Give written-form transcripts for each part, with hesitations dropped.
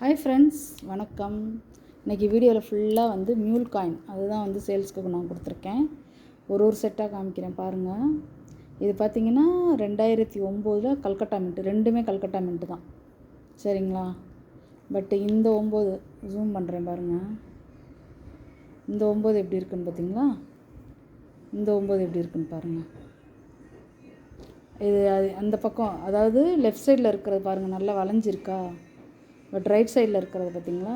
Hi friends, வணக்கம். இன்றைக்கி வீடியோவில் ஃபுல்லாக வந்து மியூல் காயின் அதுதான் வந்து சேல்ஸ்க்கு நான் கொடுத்துருக்கேன். ஒரு செட்டாக காமிக்கிறேன் பாருங்கள். இது பார்த்திங்கன்னா 2009 கல்கட்டா மின்ட்டு, ரெண்டுமே கல்கட்டா மின்ட்டு தான், சரிங்களா? பட்டு இந்த 9 ஜூம் பண்ணுறேன் பாருங்கள். இந்த 9 எப்படி இருக்குன்னு பார்த்தீங்களா? இந்த 9 எப்படி இருக்குன்னு பாருங்கள். இது அந்த பக்கம், அதாவது லெஃப்ட் சைடில் இருக்கிறது பாருங்கள், நல்லா வளைஞ்சிருக்கா. பட் ரைட் சைடில் இருக்கிறது பார்த்திங்களா,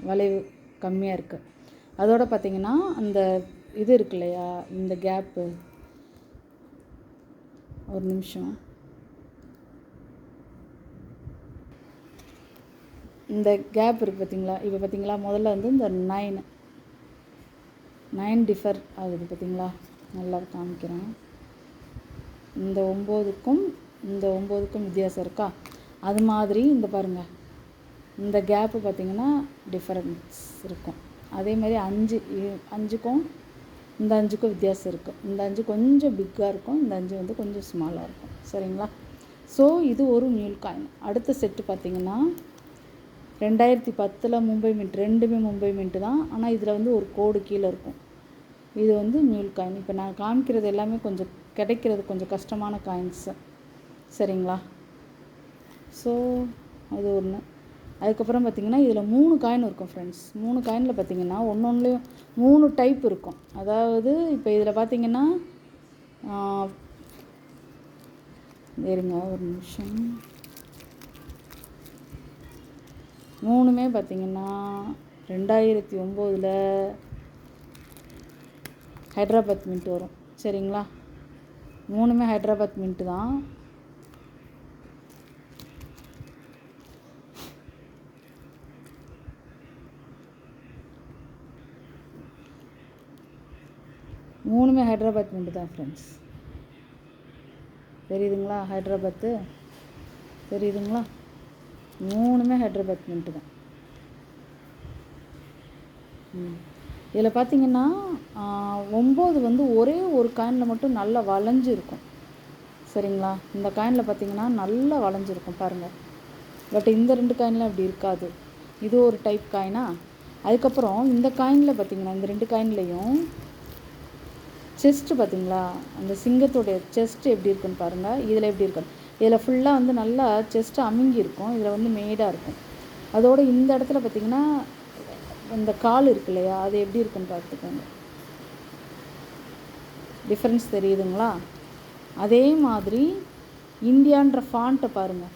வளைவு கம்மியாக இருக்குது. அதோடு பார்த்திங்கன்னா அந்த இது இருக்கு இல்லையா, இந்த கேப்பு, ஒரு நிமிஷம், இந்த கேப் இருக்குது பார்த்திங்களா. இப்போ பார்த்திங்களா, முதல்ல வந்து இந்த 9 டிஃபர் ஆகுது பார்த்திங்களா. நல்லா காமிக்கிறேன். இந்த 9க்கும் இந்த 9க்கும் வித்தியாசம் இருக்கா. அது மாதிரி இந்த பாருங்கள், இந்த கேப்பு பார்த்திங்கன்னா டிஃபரன்ஸ் இருக்கும். அதேமாதிரி 5க்கும் இந்த 5க்கும் வித்தியாசம் இருக்குது. இந்த 5 கொஞ்சம் பிக்காக இருக்கும், இந்த 5 வந்து கொஞ்சம் ஸ்மாலாக இருக்கும், சரிங்களா? ஸோ இது ஒரு மியூல் காயின். அடுத்த செட்டு பார்த்திங்கன்னா 2010 மும்பை மின்ட், ரெண்டுமே மும்பை மின்ட்டு தான். ஆனால் இதில் வந்து ஒரு கோடு கீழே இருக்கும். இது வந்து மியூல் காயின். இப்போ நான் காமிக்கிறது எல்லாமே கொஞ்சம் கிடைக்கிறது கொஞ்சம் கஷ்டமான காயின்ஸு, சரிங்களா? ஸோ அது ஒன்று. அதுக்கப்புறம் பார்த்திங்கன்னா இதில் 3 காயின் இருக்கும் ஃப்ரெண்ட்ஸ். 3 காயினில் பார்த்திங்கன்னா ஒன்றுலேயும் 3 டைப் இருக்கும். அதாவது இப்போ இதில் பார்த்திங்கன்னா இருங்க ஒரு நிமிஷம், 3மே பார்த்திங்கன்னா 2009 ஹைட்ராபாத் மின்ட் வரும், சரிங்களா? 3மே ஹைட்ராபாத் மின்ட்டு தான். மூணுமே ஹைட்ராபாத் மின்ட்டு தான் ஃப்ரெண்ட்ஸ். தெரியுதுங்களா? ஹைட்ராபாத்து தெரியுதுங்களா? 3மே ஹைட்ராபாத் மின்ட்டு தான். இதில் பார்த்திங்கன்னா 9 வந்து ஒரே ஒரு காயினில் மட்டும் நல்லா வளைஞ்சிருக்கும், சரிங்களா? இந்த காயினில் பார்த்திங்கன்னா நல்லா வளைஞ்சிருக்கும் பாருங்கள். பட் இந்த 2 காயினில் அப்படி இருக்காது. இது ஒரு டைப் காயினா. அதுக்கப்புறம் இந்த காயினில் பார்த்திங்கன்னா இந்த 2 காயின்லேயும் செஸ்ட்டு பார்த்திங்களா, அந்த சிங்கத்தோடைய செஸ்ட்டு எப்படி இருக்குன்னு பாருங்கள். இதில் எப்படி இருக்கும், இதில் ஃபுல்லாக வந்து நல்லா செஸ்ட்டு அமுங்கி இருக்கும், இதில் வந்து மேடாக இருக்கும். அதோடு இந்த இடத்துல பார்த்திங்கன்னா இந்த கால் இருக்கு இல்லையா, அது எப்படி இருக்குன்னு பார்த்துக்கோங்க. டிஃப்ரென்ஸ் தெரியுதுங்களா? அதே மாதிரி இந்தியான்ற ஃபாண்ட்டை பாருங்கள்.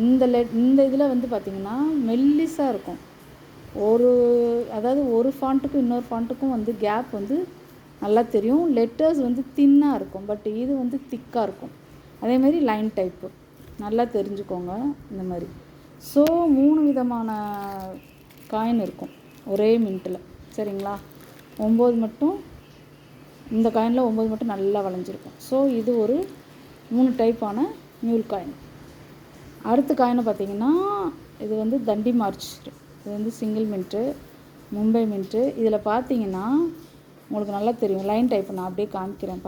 இந்த இதில் வந்து பார்த்திங்கன்னா மெல்லிஸாக இருக்கும். அதாவது ஒரு ஃபாண்ட்டுக்கும் இன்னொரு ஃபாண்ட்டுக்கும் வந்து கேப் வந்து நல்லா தெரியும். லெட்டர்ஸ் வந்து தின்னாக இருக்கும், பட் இது வந்து திக்காக இருக்கும். அதேமாதிரி லைன் டைப்பு நல்லா தெரிஞ்சுக்கோங்க இந்த மாதிரி. ஸோ 3 விதமான காயின் இருக்கும் ஒரே மின்ட்டில், சரிங்களா? 9 மட்டும், இந்த காயினில் 9 மட்டும் நல்லா வளைஞ்சிருக்கும். ஸோ இது ஒரு 3 டைப்பான மியூல் காயின். அடுத்த காயினை பார்த்திங்கன்னா இது வந்து தண்டி மார்ச். இது வந்து சிங்கிள் மின்ட்டு, மும்பை மின்ட்டு. இதில் பார்த்திங்கன்னா உங்களுக்கு நல்லா தெரியும், லைன் டைப். நான் அப்படியே காமிக்கிறேன்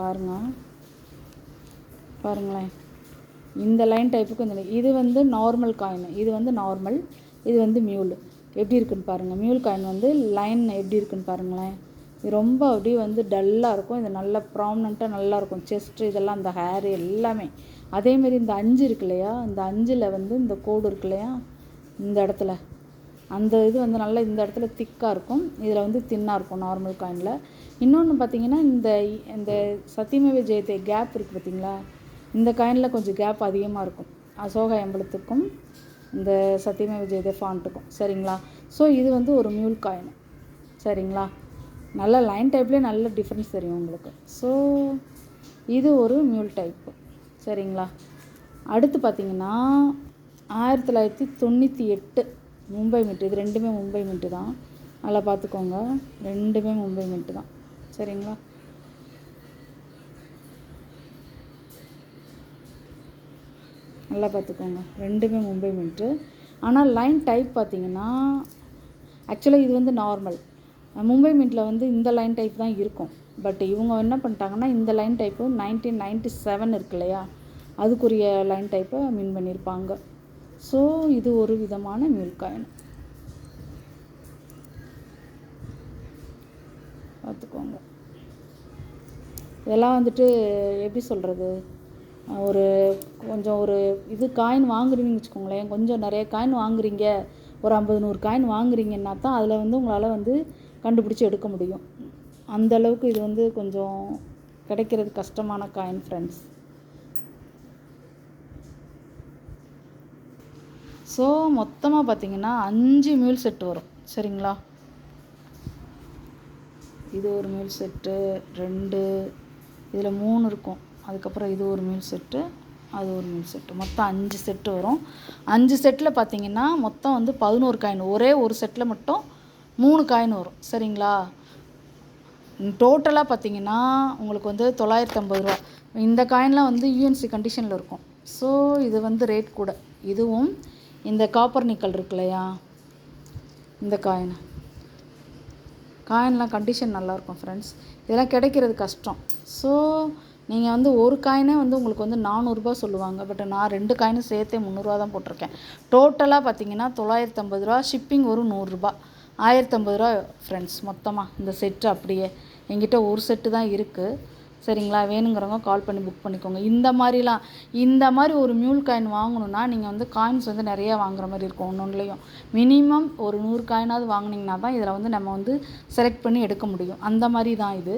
பாருங்களேன். இந்த லைன் டைப்புக்கு இது வந்து நார்மல் காயின், இது வந்து நார்மல், இது வந்து மியூல். எப்படி இருக்குன்னு பாருங்கள். மியூல் காயின் வந்து லைன் எப்படி இருக்குன்னு பாருங்களேன். இது ரொம்ப அப்படியே வந்து டல்லாக இருக்கும். இது நல்லா ப்ராமினெண்ட்டாக நல்லாயிருக்கும். செஸ்ட்டு இதெல்லாம், இந்த ஹேரு எல்லாமே. அதேமாரி இந்த 5 இருக்கு இல்லையா, இந்த 5ல் வந்து இந்த கோடு இருக்கு இல்லையா, இந்த இடத்துல அந்த இது வந்து நல்லா இந்த இடத்துல திக்காக இருக்கும், இதில் வந்து தின்னாக இருக்கும் நார்மல் காயினில். இன்னொன்று பார்த்திங்கன்னா இந்த சத்தியமேவ ஜெயதே கேப் இருக்குது பார்த்திங்களா, இந்த காயினில் கொஞ்சம் கேப் அதிகமாக இருக்கும், அசோகா எம்பளத்துக்கும் இந்த சத்தியமேவ ஜெயதே ஃபாண்ட்டுக்கும், சரிங்களா? ஸோ இது வந்து ஒரு மியூல் காயின், சரிங்களா? நல்ல லைன் டைப்லேயே நல்ல டிஃப்ரென்ஸ் தெரியும் உங்களுக்கு. ஸோ இது ஒரு மியூல் டைப்பு, சரிங்களா? அடுத்து பார்த்திங்கன்னா 1998 மும்பை மின்ட்டு. இது ரெண்டுமே மும்பை மின்ட்டு தான், நல்லா பார்த்துக்கோங்க. ரெண்டுமே மும்பை மின்ட்டு தான், சரிங்களா? நல்லா பார்த்துக்கோங்க, ரெண்டுமே மும்பை மின்ட்டு. ஆனால் லைன் டைப் பார்த்திங்கன்னா ஆக்சுவலாக இது வந்து நார்மல். மும்பை மின்ட்டில் வந்து இந்த லைன் டைப் தான் இருக்கும். பட் இவங்க என்ன பண்ணிட்டாங்கன்னா இந்த லைன் டைப்பு 1997 இருக்கு இல்லையா, அதுக்குரிய லைன் டைப்பை மீன் பண்ணியிருப்பாங்க. ஸோ இது ஒரு விதமான மியூல் காயின். இதெல்லாம் வந்துட்டு எப்படி சொல்கிறது, ஒரு கொஞ்சம் ஒரு இது காயின் வாங்குறீங்கன்னு வச்சுக்கோங்களேன், கொஞ்சம் நிறைய காயின் வாங்குறீங்க, ஒரு 50-100 காயின் வாங்குறீங்கன்னா தான் அதில் வந்து உங்களால் வந்து கண்டுபிடிச்சி எடுக்க முடியும். அந்தளவுக்கு இது வந்து கொஞ்சம் கிடைக்கிறது கஷ்டமான காயின் ஃப்ரெண்ட்ஸ். ஸோ மொத்தமாக பார்த்திங்கன்னா 5 மியூல் செட்டு வரும். சரிங்களா, இது ஒரு மியூல் செட்டு, 2, இதில் 3 இருக்கும். அதுக்கப்புறம் இது ஒரு மியூல் செட்டு, அது ஒரு மியூல் செட்டு, மொத்தம் 5 செட்டு வரும். 5 செட்டில் பார்த்திங்கன்னா மொத்தம் வந்து 11 காயின். ஒரே ஒரு செட்டில் மட்டும் 3 காயின் வரும். சரிங்களா, டோட்டலாக பார்த்திங்கன்னா உங்களுக்கு வந்து 950 ரூபா. இந்த காயின்லாம் வந்து யூஎன்சி கண்டிஷனில் இருக்கும். ஸோ இது வந்து ரேட் கூட. இதுவும் இந்த காப்பர் நிக்கல் இருக்கு இல்லையா, இந்த காயின்லாம் கண்டிஷன் நல்லாயிருக்கும் ஃப்ரெண்ட்ஸ். இதெல்லாம் கிடைக்கிறது கஷ்டம். ஸோ நீங்கள் வந்து ஒரு காயினே வந்து உங்களுக்கு வந்து 400 ரூபா சொல்லுவாங்க. பட் நான் 2 காயினும் சேர்த்தே 300 ரூபா தான் போட்டிருக்கேன். டோட்டலாக பார்த்திங்கன்னா 950 ரூபா, ஷிப்பிங் ஒரு 100 ரூபா, 1050 ரூபா ஃப்ரெண்ட்ஸ் மொத்தமாக இந்த செட்டு. அப்படியே என்கிட்ட ஒரு செட்டு தான் இருக்குது. சரிங்களா, வேணுங்கிறவங்க கால் பண்ணி புக் பண்ணிக்கோங்க. இந்த மாதிரி ஒரு மியூல் காயின் வாங்கணுன்னா நீங்கள் வந்து காயின்ஸ் வந்து நிறையா வாங்குற மாதிரி இருக்கும். ஒன்றுலையும் மினிமம் ஒரு 100 காயினாவது வாங்கினீங்கன்னா தான் இதில் வந்து நம்ம வந்து செலக்ட் பண்ணி எடுக்க முடியும். அந்த மாதிரி தான் இது.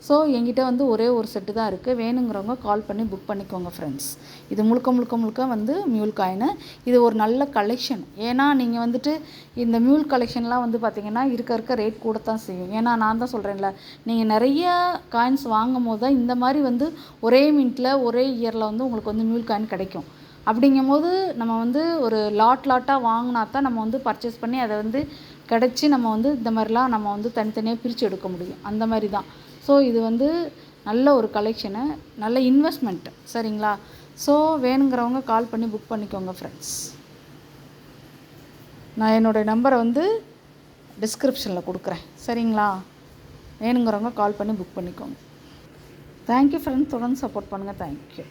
ஸோ என்கிட்ட வந்து ஒரே ஒரு செட்டு தான் இருக்குது. வேணுங்கிறவங்க கால் பண்ணி புக் பண்ணிக்கோங்க ஃப்ரெண்ட்ஸ். இது முழுக்க வந்து மியூல் காயினு. இது ஒரு நல்ல கலெக்ஷன். ஏன்னா நீங்கள் வந்துட்டு இந்த மியூல் கலெக்ஷன்லாம் வந்து பார்த்திங்கன்னா இருக்க ரேட் கூட தான் செய்யும். ஏன்னா நான் தான் சொல்கிறேன்ல, நீங்கள் நிறைய காயின்ஸ் வாங்கும் போது தான் இந்த மாதிரி வந்து ஒரே மினிட்டில் ஒரே இயரில் வந்து உங்களுக்கு வந்து மியூல் காயின் கிடைக்கும். அப்படிங்கும்போது நம்ம வந்து ஒரு லாட்டாக வாங்கினா தான் நம்ம வந்து பர்ச்சேஸ் பண்ணி அதை வந்து கிடச்சி நம்ம வந்து இந்த மாதிரிலாம் நம்ம வந்து தனித்தனியாக பிரித்து எடுக்க முடியும். அந்த மாதிரி தான். ஸோ இது வந்து நல்ல ஒரு கலெக்ஷனு, நல்ல இன்வெஸ்ட்மெண்ட்டு. சரிங்களா, ஸோ வேணுங்கிறவங்க கால் பண்ணி புக் பண்ணிக்கோங்க ஃப்ரெண்ட்ஸ். நான் என்னோடய நம்பரை வந்து டிஸ்கிரிப்ஷனில் கொடுக்குறேன். சரிங்களா, வேணுங்கிறவங்க கால் பண்ணி புக் பண்ணிக்கோங்க. தேங்க்யூ ஃப்ரெண்ட்ஸ், தொடர்ந்து சப்போர்ட் பண்ணுங்கள். தேங்க்யூ.